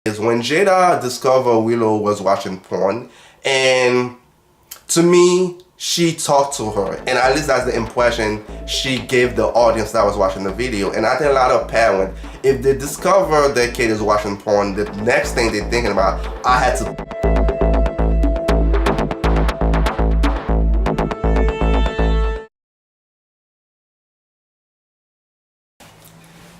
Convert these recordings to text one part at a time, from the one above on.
is when Jada discovered Willow was watching porn, and to me, she talked to her, and at least that's the impression she gave the audience that was watching the video. And I think a lot of parents, if they discover their kid is watching porn, the next thing they're thinking about, I had to.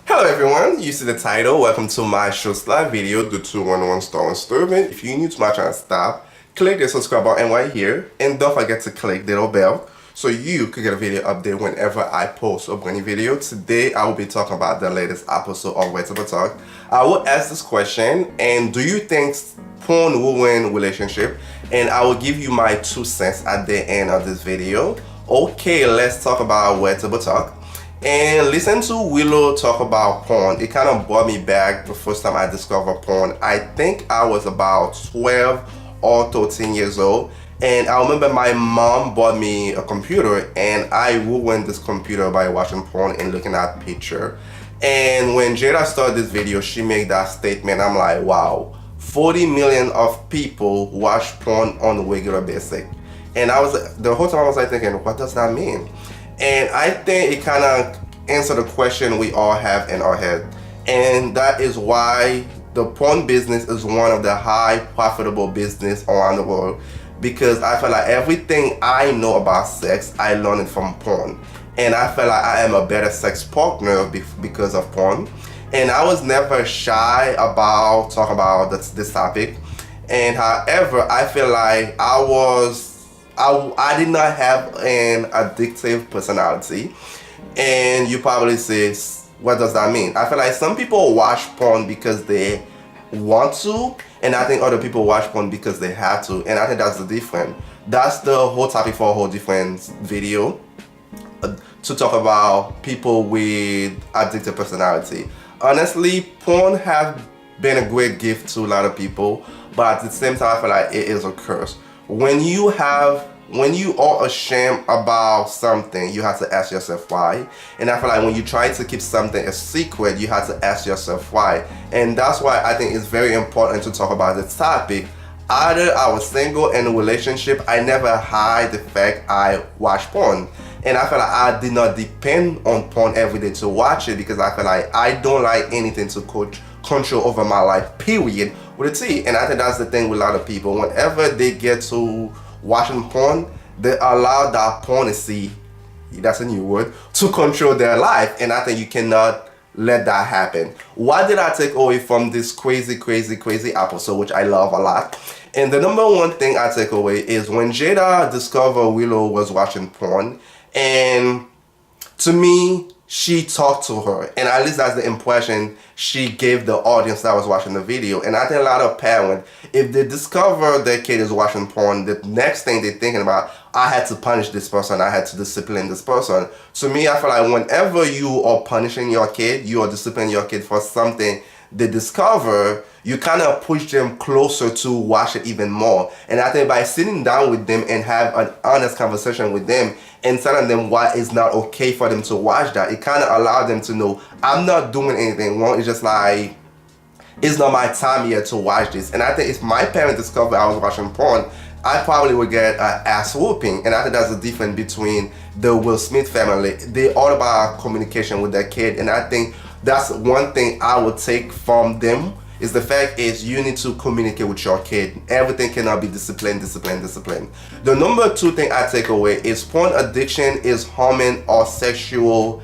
Hello everyone, you see the title. Welcome to my short live video, the 211 Star SterVens. If you're new to my channel, stop, click the subscribe button right here, and don't forget to click the little bell so you can get a video update whenever I post a brand new video. Today I will be talking about the latest episode of RedTableTalk. I will ask this question, and do you think porn ruin relationship? And I will give you my 2 cents at the end of this video. Okay, let's talk about RedTableTalk. And listen to Willow talk about porn. It kind of brought me back the first time I discovered porn. I think I was about 12 or 13 years old. And I remember my mom bought me a computer, and I ruined this computer by watching porn and looking at pictures. And when Jada started this video, she made that statement. I'm like, wow, 40 million of people watch porn on a regular basis. And I was, the whole time I was like thinking, what does that mean? And I think it kind of answers the question we all have in our head. And that is why the porn business is one of the high profitable business around the world. Because I feel like everything I know about sex, I learned it from porn. And I feel like I am a better sex partner because of porn. And I was never shy about talking about this topic. And however, I feel like I did not have an addictive personality. And you probably say, what does that mean? I feel like some people watch porn because they want to, and I think other people watch porn because they have to. And I think that's the difference. That's the whole topic for a whole different video, to talk about people with addictive personality. Honestly, porn have been a great gift to a lot of people, but at the same time I feel like it is a curse. When you are ashamed about something, you have to ask yourself why. And I feel like when you try to keep something a secret, you have to ask yourself why. And that's why I think it's very important to talk about this topic. Either I was single in a relationship, I never hide the fact I watch porn. And I feel like I did not depend on porn every day to watch it, because I feel like I don't like anything to control over my life, period, with a T. And I think that's the thing with a lot of people. Whenever they get to watching porn, they allow that pornacy, that's a new word, to control their life. And I think you cannot let that happen. What did I take away from this crazy episode, which I love a lot? And the number one thing I take away is when Jada discovered Willow was watching porn, and to me, she talked to her, and at least that's the impression she gave the audience that was watching the video. And I think a lot of parents, if they discover their kid is watching porn, the next thing they're thinking about, I had to punish this person, I had to discipline this person. To me, I feel like whenever you are punishing your kid, you are disciplining your kid for something they discover, you kind of push them closer to watch it even more. And I think by sitting down with them and have an honest conversation with them and telling them why it's not okay for them to watch that, it kind of allows them to know, I'm not doing anything wrong. It's just like, it's not my time yet to watch this. And I think if my parents discovered I was watching porn, I probably would get an ass whooping. And I think that's the difference between the Will Smith family. They all about communication with their kid. And I think that's one thing I would take from them, is the fact is you need to communicate with your kid. Everything cannot be discipline. The number 2 thing I take away is porn addiction is harming our sexual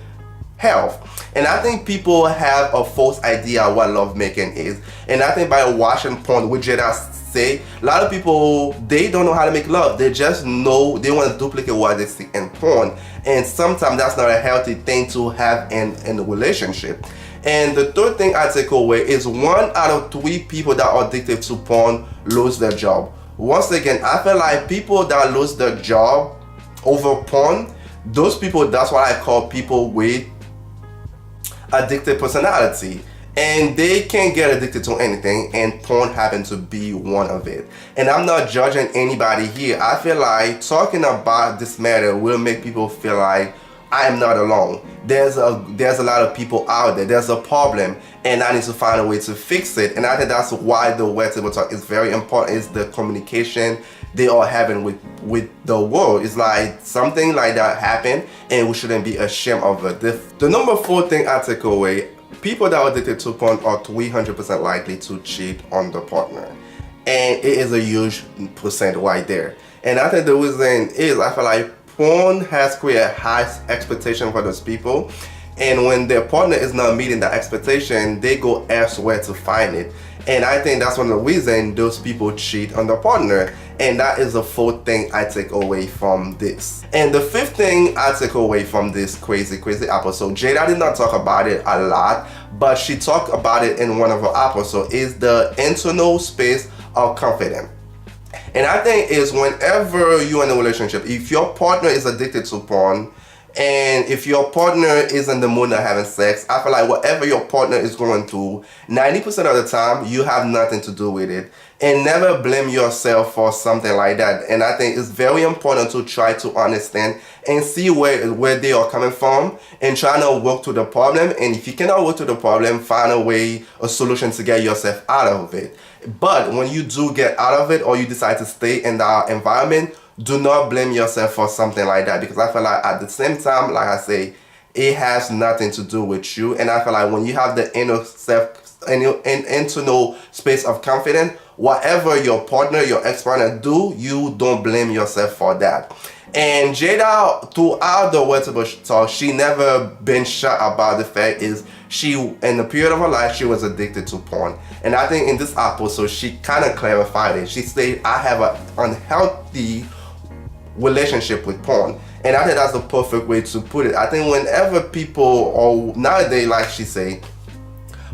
health. And I think people have a false idea what lovemaking is. And I think by watching porn, which Jada say, a lot of people, they don't know how to make love. They just know they want to duplicate what they see in porn. And sometimes that's not a healthy thing to have in a relationship. And the third thing I take away is 1 out of 3 people that are addicted to porn lose their job. Once again, I feel like people that lose their job over porn, those people, that's what I call people with addicted personality. And they can't get addicted to anything, and porn happens to be one of it. And I'm not judging anybody here. I feel like talking about this matter will make people feel like I am not alone. There's a lot of people out there. There's a problem, and I need to find a way to fix it. And I think that's why the Red Table Talk is very important. Is the communication they are having with the world. It's like something like that happened, and we shouldn't be ashamed of it. The number 4 thing I take away: people that are addicted to porn are 300% likely to cheat on the partner, and it is a huge percent right there. And I think the reason is I feel like porn has created high expectation for those people, and when their partner is not meeting that expectation, they go elsewhere to find it. And I think that's one of the reasons those people cheat on their partner. And that is the 4th thing I take away from this. And the 5th thing I take away from this crazy episode, Jada did not talk about it a lot, but she talked about it in one of her episodes, is the internal space of confidence. And I think is whenever you're in a relationship, if your partner is addicted to porn, and if your partner is in the mood of having sex, I feel like whatever your partner is going through, 90% of the time, you have nothing to do with it. And never blame yourself for something like that. And I think it's very important to try to understand and see where they are coming from, and try to work through the problem. And if you cannot work through the problem, find a solution to get yourself out of it. But when you do get out of it, or you decide to stay in that environment, do not blame yourself for something like that, because I feel like at the same time, like I say, it has nothing to do with you. And I feel like when you have the internal space of confidence, whatever your partner, your ex-partner do, you don't blame yourself for that. And Jada, throughout the Red Table Talk, she never been shy about the fact is she, in the period of her life, she was addicted to porn. And I think in this episode, she kind of clarified it. She said, I have an unhealthy relationship with porn. And I think that's the perfect way to put it. I think whenever people, or nowadays, like she say,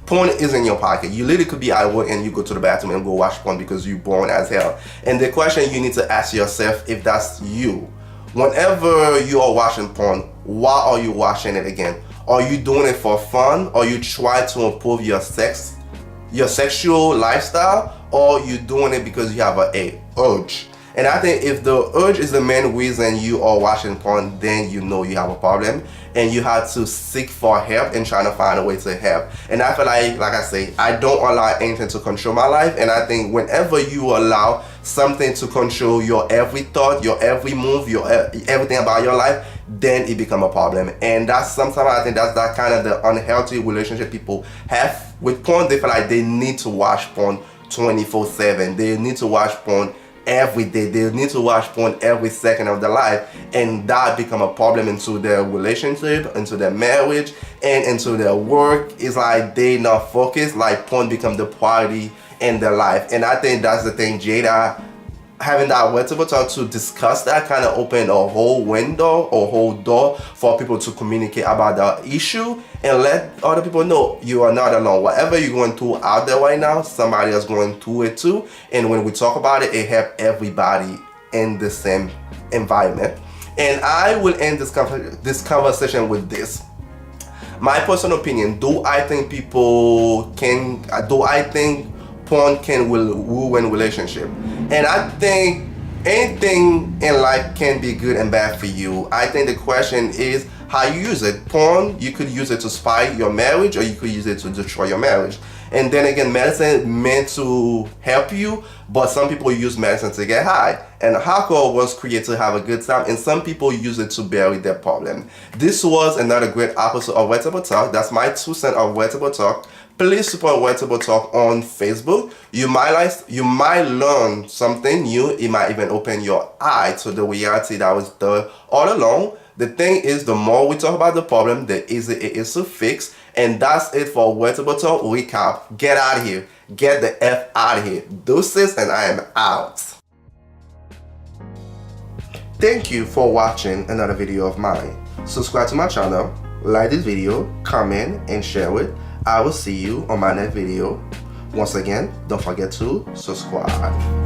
porn is in your pocket. You literally could be at work and you go to the bathroom and go watch porn because you're bored as hell. And the question you need to ask yourself, if that's you, whenever you are watching porn, why are you watching it again? Are you doing it for fun? Or you try to improve your sexual lifestyle? Or you doing it because you have a urge? And I think if the urge is the main reason you are watching porn, then you know you have a problem, and you have to seek for help and trying to find a way to help. And I feel like I say, I don't allow anything to control my life. And I think whenever you allow something to control your every thought, your every move, everything about your life, then it becomes a problem. And that's sometimes I think that's that kind of the unhealthy relationship people have with porn. They feel like they need to watch porn 24/7. They need to watch porn every day. They need to watch porn every second of their life, and that become a problem into their relationship, into their marriage, and into their work. It's like they not focused, like porn become the priority in their life. And I think that's the thing. Jada having that Red Table Talk to discuss that kind of opened a whole window or whole door for people to communicate about the issue and let other people know you are not alone. Whatever you're going through out there right now, somebody is going through it too. And when we talk about it, it helps everybody in the same environment. And I will end this conversation with this. My personal opinion, do I think porn can ruin relationship? And I think anything in life can be good and bad for you. I think the question is how you use it. Porn, you could use it to spy your marriage, or you could use it to destroy your marriage. And then again, medicine meant to help you, but some people use medicine to get high. And alcohol was created to have a good time, and some people use it to bury their problem. This was another great episode of Red Table Talk. That's my 2 cents of Red Table Talk. Please support Red Table Talk on Facebook. You might learn something new. It might even open your eye to the reality that was there all along. The thing is, the more we talk about the problem, the easier it is to fix. And that's it for Red Table Talk recap. Get out of here. Get the F out of here. Deuces, and I am out. Thank you for watching another video of mine. Subscribe to my channel, like this video, comment, and share it. I will see you on my next video. Once again, don't forget to subscribe.